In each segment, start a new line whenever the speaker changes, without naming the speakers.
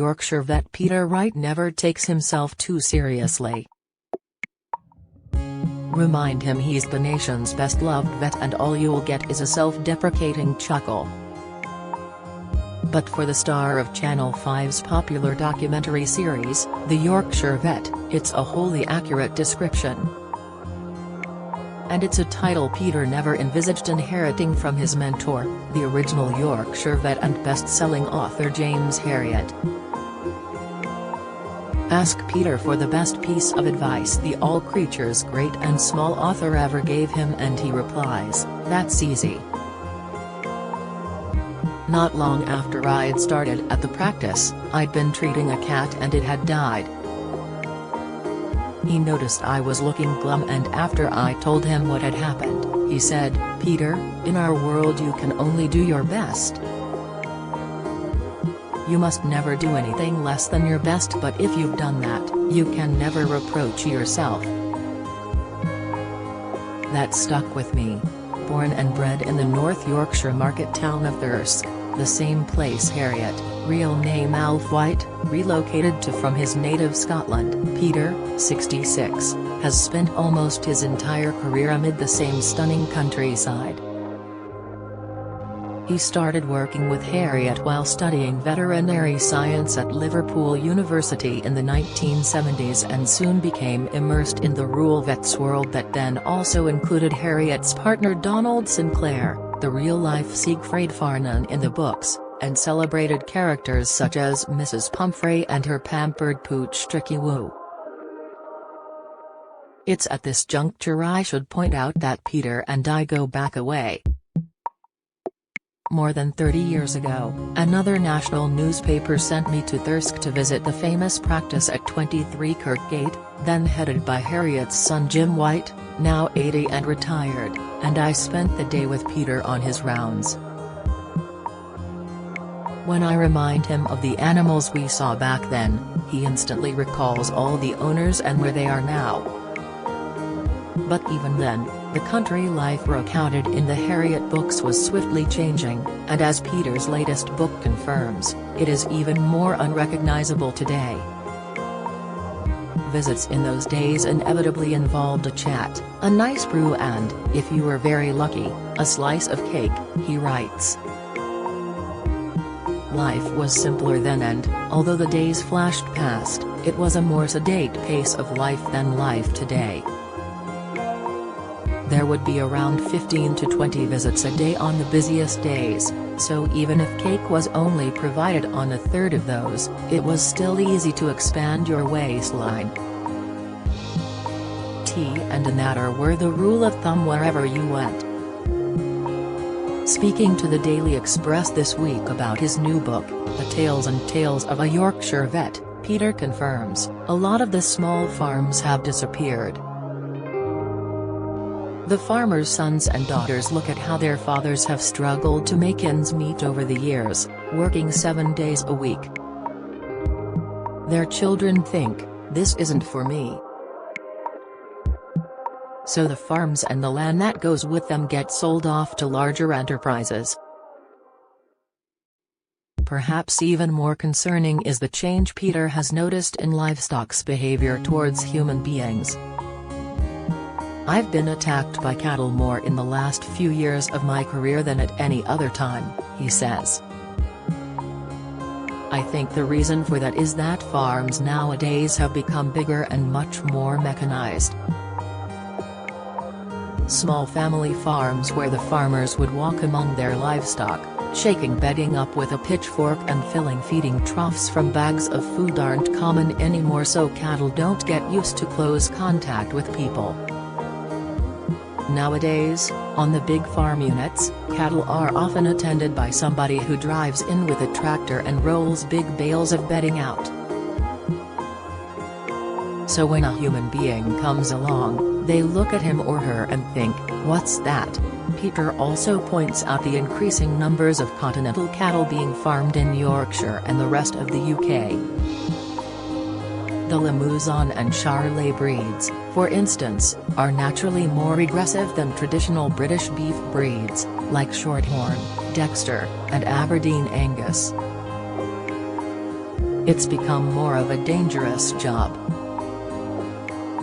Yorkshire vet Peter Wright never takes himself too seriously. Remind him he's the nation's best-loved vet and all you'll get is a self-deprecating chuckle. But for the star of Channel 5's popular documentary series, The Yorkshire Vet, it's a wholly accurate description. And it's a title Peter never envisaged inheriting from his mentor, the original Yorkshire vet and best-selling author James Herriot. Ask Peter for the best piece of advice the all creatures great and small author ever gave him and he replies, "That's easy." Not long after I'd started at the practice, I'd been treating a cat and it had died. He noticed I was looking glum and after I told him what had happened, he said, "Peter, in our world you can only do your best. You must never do anything less than your best, but if you've done that, you can never reproach yourself." That stuck with me. Born and bred in the North Yorkshire market town of Thirsk, the same place Herriot, real name Alf White, relocated to from his native Scotland, Peter, 66, has spent almost his entire career amid the same stunning countryside. He started working with Herriot while studying veterinary science at Liverpool University in the 1970s and soon became immersed in the rural vet's world that then also included Herriot's partner Donald Sinclair, the real-life Siegfried Farnan in the books, and celebrated characters such as Mrs. Pumphrey and her pampered pooch Tricky Woo. It's at this juncture I should point out that Peter and I go back a way. More than 30 years ago, another national newspaper sent me to Thirsk to visit the famous practice at 23 Kirkgate, then headed by Herriot's son Jim White, now 80 and retired, and I spent the day with Peter on his rounds. When I remind him of the animals we saw back then, he instantly recalls all the owners and where they are now. But even then, the country life recounted in the Herriot books was swiftly changing, and as Peter's latest book confirms, it is even more unrecognizable today. Visits in those days inevitably involved a chat, a nice brew and, if you were very lucky, a slice of cake, he writes. Life was simpler then and, although the days flashed past, it was a more sedate pace of life than life today. There would be around 15 to 20 visits a day on the busiest days, so even if cake was only provided on a third of those, it was still easy to expand your waistline. Tea and a natter were the rule of thumb wherever you went. Speaking to the Daily Express this week about his new book, The Tales and Tales of a Yorkshire Vet, Peter confirms, a lot of the small farms have disappeared. The farmers' sons and daughters look at how their fathers have struggled to make ends meet over the years, working 7 days a week. Their children think, "This isn't for me." So the farms and the land that goes with them get sold off to larger enterprises. Perhaps even more concerning is the change Peter has noticed in livestock's behavior towards human beings. "I've been attacked by cattle more in the last few years of my career than at any other time," he says. "I think the reason for that is that farms nowadays have become bigger and much more mechanized. Small family farms where the farmers would walk among their livestock, shaking bedding up with a pitchfork and filling feeding troughs from bags of food aren't common anymore, so cattle don't get used to close contact with people. Nowadays, on the big farm units, cattle are often attended by somebody who drives in with a tractor and rolls big bales of bedding out. So when a human being comes along, they look at him or her and think, 'What's that?'" Peter also points out the increasing numbers of continental cattle being farmed in Yorkshire and the rest of the UK. The Limousin and Charolais breeds, for instance, are naturally more aggressive than traditional British beef breeds, like Shorthorn, Dexter, and Aberdeen Angus. It's become more of a dangerous job.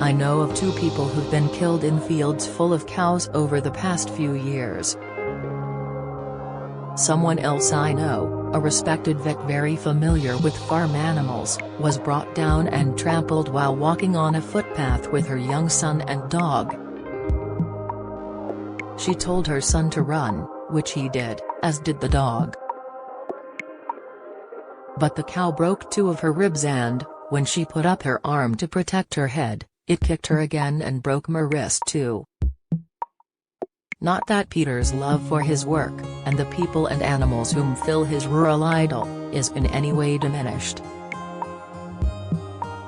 I know of 2 people who've been killed in fields full of cows over the past few years. Someone else I know, a respected vet very familiar with farm animals, was brought down and trampled while walking on a footpath with her young son and dog. She told her son to run, which he did, as did the dog. But the cow broke 2 of her ribs and, when she put up her arm to protect her head, it kicked her again and broke her wrist too. Not that Peter's love for his work, and the people and animals whom fill his rural idyll, is in any way diminished.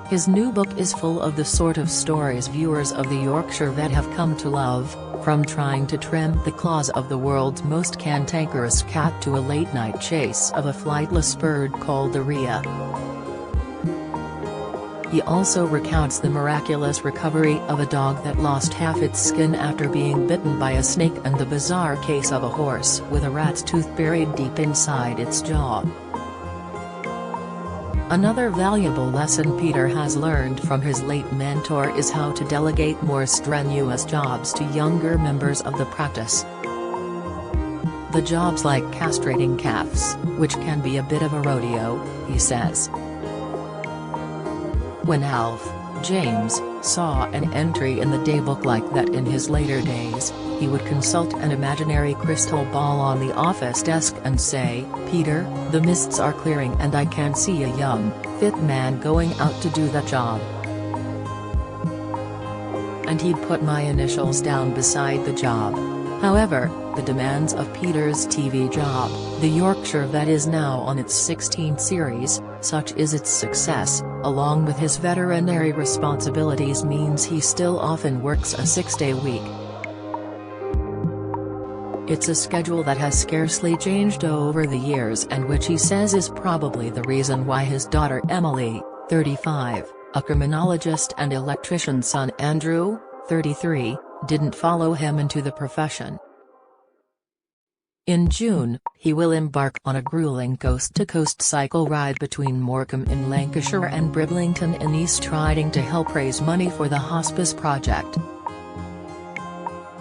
His new book is full of the sort of stories viewers of the Yorkshire vet have come to love, from trying to trim the claws of the world's most cantankerous cat to a late-night chase of a flightless bird called the rhea. He also recounts the miraculous recovery of a dog that lost half its skin after being bitten by a snake and the bizarre case of a horse with a rat's tooth buried deep inside its jaw. Another valuable lesson Peter has learned from his late mentor is how to delegate more strenuous jobs to younger members of the practice. The jobs like castrating calves, which can be a bit of a rodeo, he says. When Alf, James, saw an entry in the daybook like that in his later days, he would consult an imaginary crystal ball on the office desk and say, "Peter, the mists are clearing and I can see a young, fit man going out to do that job." And he'd put my initials down beside the job. However, the demands of Peter's TV job, the Yorkshire Vet is now on its 16th series, such is its success, along with his veterinary responsibilities means he still often works a 6-day week. It's a schedule that has scarcely changed over the years and which he says is probably the reason why his daughter Emily, 35, a criminologist and electrician's son Andrew, 33, didn't follow him into the profession. In June, he will embark on a grueling coast-to-coast cycle ride between Morecambe in Lancashire and Briblington in East Riding to help raise money for the hospice project.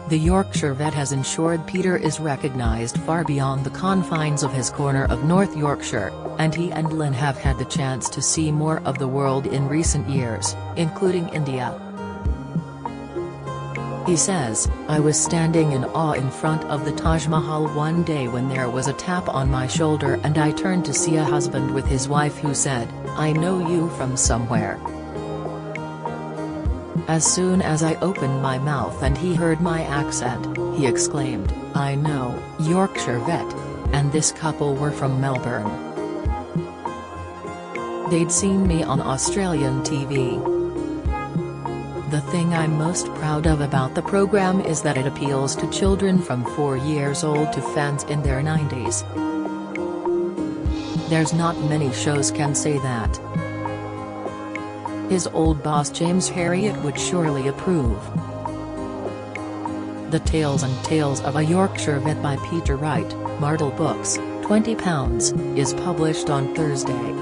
The Yorkshire Vet has ensured Peter is recognised far beyond the confines of his corner of North Yorkshire, and he and Lynn have had the chance to see more of the world in recent years, including India. He says, "I was standing in awe in front of the Taj Mahal one day when there was a tap on my shoulder and I turned to see a husband with his wife who said, 'I know you from somewhere.' As soon as I opened my mouth and he heard my accent, he exclaimed, 'I know, Yorkshire Vet,' and this couple were from Melbourne. They'd seen me on Australian TV. The thing I'm most proud of about the program is that it appeals to children from 4 years old to fans in their 90s. There's not many shows can say that." His old boss James Harriott would surely approve. The Tales and Tales of a Yorkshire Vet by Peter Wright, Martel Books, £20, is published on Thursday.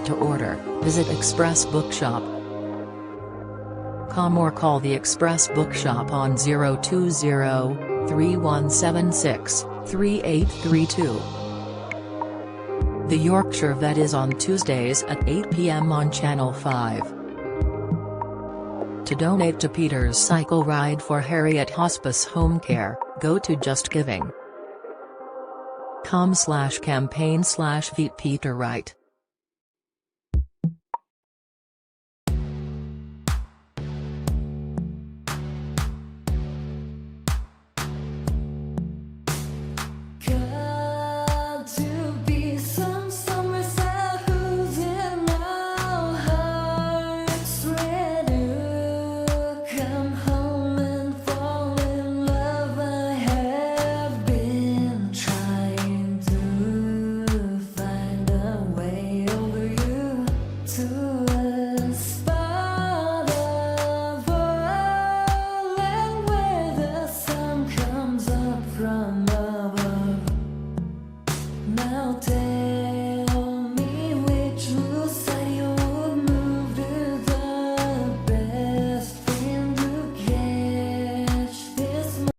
To order, visit Express Bookshop. Or call the Express Bookshop on 020-3176-3832. The Yorkshire Vet is on Tuesdays at 8 p.m. on Channel 5. To donate to Peter's cycle ride for Harriet Hospice Home Care, go to justgiving.com/campaign/VeetPeterWright.